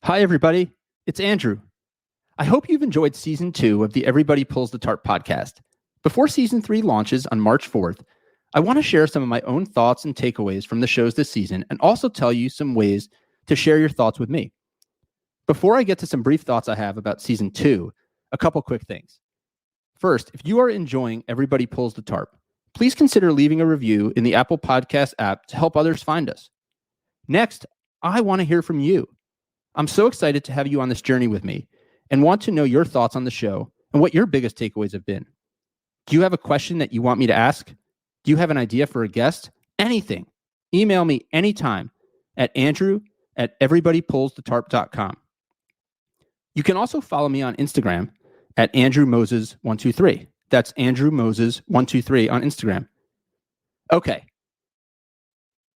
Hi, everybody. It's Andrew. I hope you've enjoyed season 2 of the Everybody Pulls the Tarp podcast. Before season 3 launches on March 4th, I want to share some of my own thoughts and takeaways from the shows this season and also tell you some ways to share your thoughts with me. Before I get to some brief thoughts I have about season 2, a couple quick things. First, if you are enjoying Everybody Pulls the Tarp, please consider leaving a review in the Apple Podcast app to help others find us. Next, I want to hear from you. I'm so excited to have you on this journey with me and want to know your thoughts on the show and what your biggest takeaways have been. Do you have a question that you want me to ask? Do you have an idea for a guest? Anything. Email me anytime at andrew@everybodypullsthetarp.com. You can also follow me on Instagram at andrewmoses123. That's Andrew Moses 123 on Instagram. Okay.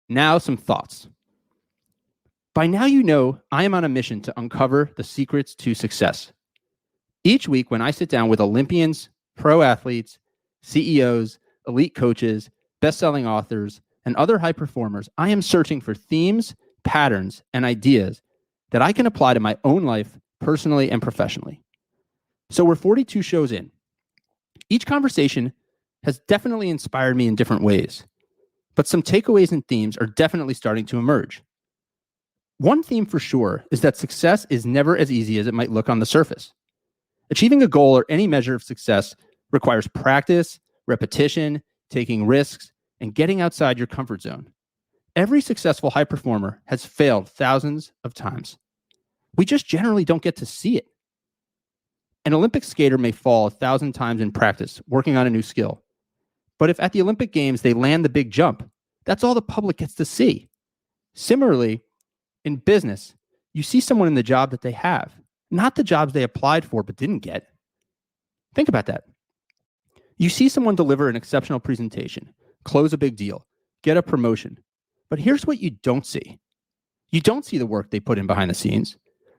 Now some thoughts. By now you know I am on a mission to uncover the secrets to success. Each week when I sit down with Olympians, pro athletes, CEOs, elite coaches, best-selling authors, and other high performers, I am searching for themes, patterns, and ideas that I can apply to my own life, personally and professionally. So we're 42 shows in. Each conversation has definitely inspired me in different ways, but some takeaways and themes are definitely starting to emerge. One theme for sure is that success is never as easy as it might look on the surface. Achieving a goal or any measure of success requires practice, repetition, taking risks, and getting outside your comfort zone. Every successful high performer has failed thousands of times. We just generally don't get to see it. An Olympic skater may fall 1,000 times in practice working on a new skill. But if at the Olympic Games they land the big jump, that's all the public gets to see. Similarly, in business, you see someone in the job that they have, not the jobs they applied for but didn't get. Think about that. You see someone deliver an exceptional presentation, close a big deal, get a promotion. But here's what you don't see. You don't see the work they put in behind the scenes.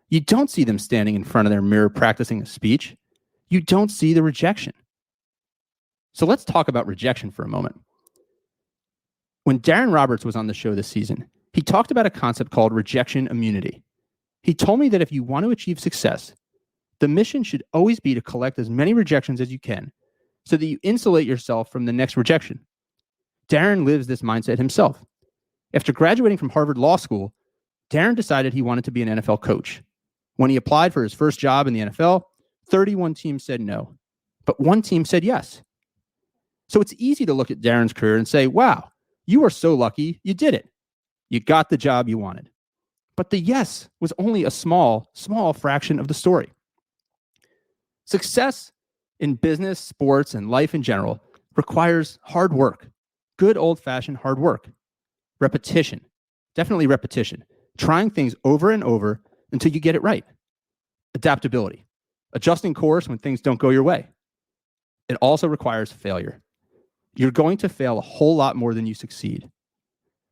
You don't see them standing in front of their mirror practicing a speech. You don't see the rejection. So let's talk about rejection for a moment. When Darren Roberts was on the show this season, he talked about a concept called rejection immunity. He told me that if you want to achieve success, the mission should always be to collect as many rejections as you can so that you insulate yourself from the next rejection. Darren lives this mindset himself. After graduating from Harvard Law School, Darren decided he wanted to be an NFL coach. When he applied for his first job in the NFL, 31 teams said no, but one team said yes. So it's easy to look at Darren's career and say, wow, you are so lucky you did it. You got the job you wanted. But the yes was only a small fraction of the story. Success in business, sports, and life in general requires hard work, good old-fashioned hard work, repetition, definitely repetition, trying things over and over until you get it right, adaptability, adjusting course when things don't go your way. It also requires failure. You're going to fail a whole lot more than you succeed.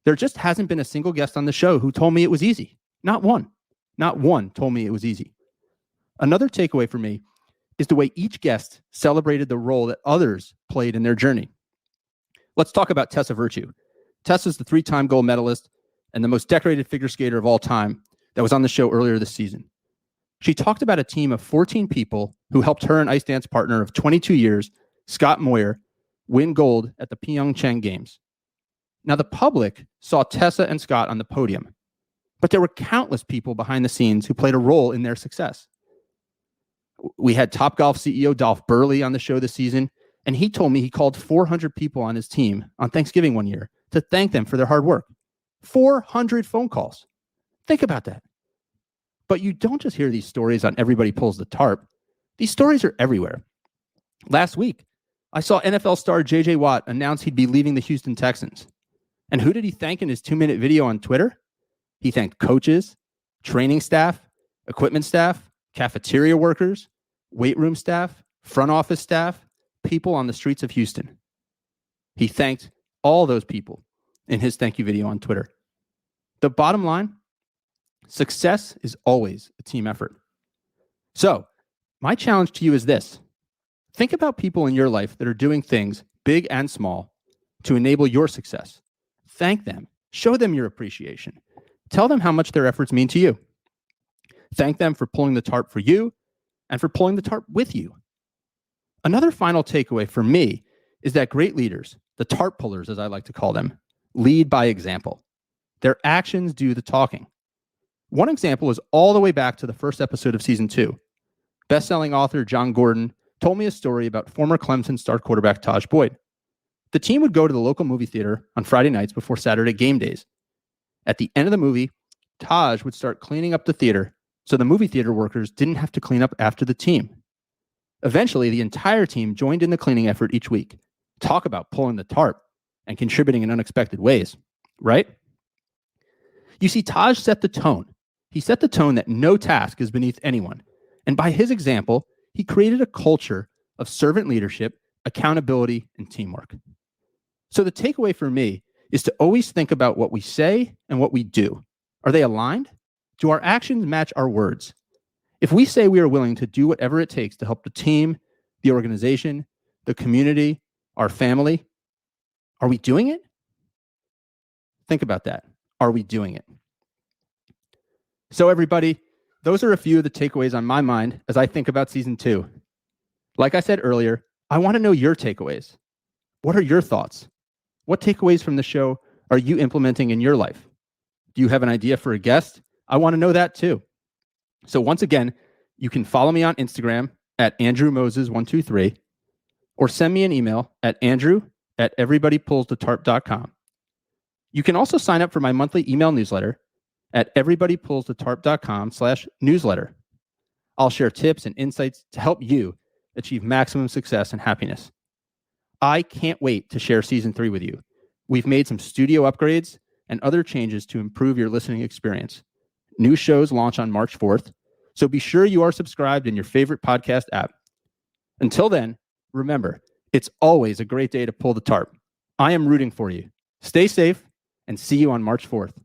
There just hasn't been a single guest on the show who told me it was easy. Not one. Not one told me it was easy. Another takeaway for me is the way each guest celebrated the role that others played in their journey. Let's talk about Tessa Virtue. Tessa's the 3-time gold medalist and the most decorated figure skater of all time that was on the show earlier this season. She talked about a team of 14 people who helped her and ice dance partner of 22 years, Scott Moyer, win gold at the Pyeongchang Games. Now, the public saw Tessa and Scott on the podium, but there were countless people behind the scenes who played a role in their success. We had Topgolf CEO Dolph Burley on the show this season, and he told me he called 400 people on his team on Thanksgiving one year to thank them for their hard work. 400 phone calls. Think about that. But you don't just hear these stories on Everybody Pulls the Tarp. These stories are everywhere. Last week, I saw NFL star J.J. Watt announce he'd be leaving the Houston Texans. And who did he thank in his 2-minute video on Twitter? He thanked coaches, training staff, equipment staff, cafeteria workers, weight room staff, front office staff, people on the streets of Houston. He thanked all those people in his thank you video on Twitter. The bottom line, success is always a team effort. So my challenge to you is this. Think about people in your life that are doing things, big and small, to enable your success. Thank them. Show them your appreciation. Tell them how much their efforts mean to you. Thank them for pulling the tarp for you and for pulling the tarp with you. Another final takeaway for me is that great leaders, the tarp pullers as I like to call them, lead by example. Their actions do the talking. One example is all the way back to the first episode of season 2. Best-selling author John Gordon told me a story about former Clemson star quarterback Tajh Boyd. The team would go to the local movie theater on Friday nights before Saturday game days. At the end of the movie, Tajh would start cleaning up the theater so the movie theater workers didn't have to clean up after the team. Eventually, the entire team joined in the cleaning effort each week. Talk about pulling the tarp and contributing in unexpected ways, right? You see, Tajh set the tone. He set the tone that no task is beneath anyone. And by his example, he created a culture of servant leadership, accountability, and teamwork. So the takeaway for me is to always think about what we say and what we do. Are they aligned? Do our actions match our words? If we say we are willing to do whatever it takes to help the team, the organization, the community, our family, are we doing it? Think about that. Are we doing it? So everybody, those are a few of the takeaways on my mind as I think about season 2. Like I said earlier, I want to know your takeaways. What are your thoughts? What takeaways from the show are you implementing in your life? Do you have an idea for a guest? I want to know that too. So once again, you can follow me on Instagram at AndrewMoses123 or send me an email at andrew@everybodypullsthetarp.com. You can also sign up for my monthly email newsletter at everybodypullsthetarp.com/newsletter. I'll share tips and insights to help you achieve maximum success and happiness. I can't wait to share season 3 with you. We've made some studio upgrades and other changes to improve your listening experience. New shows launch on March 4th, so be sure you are subscribed in your favorite podcast app. Until then, remember, it's always a great day to pull the tarp. I am rooting for you. Stay safe and see you on March 4th.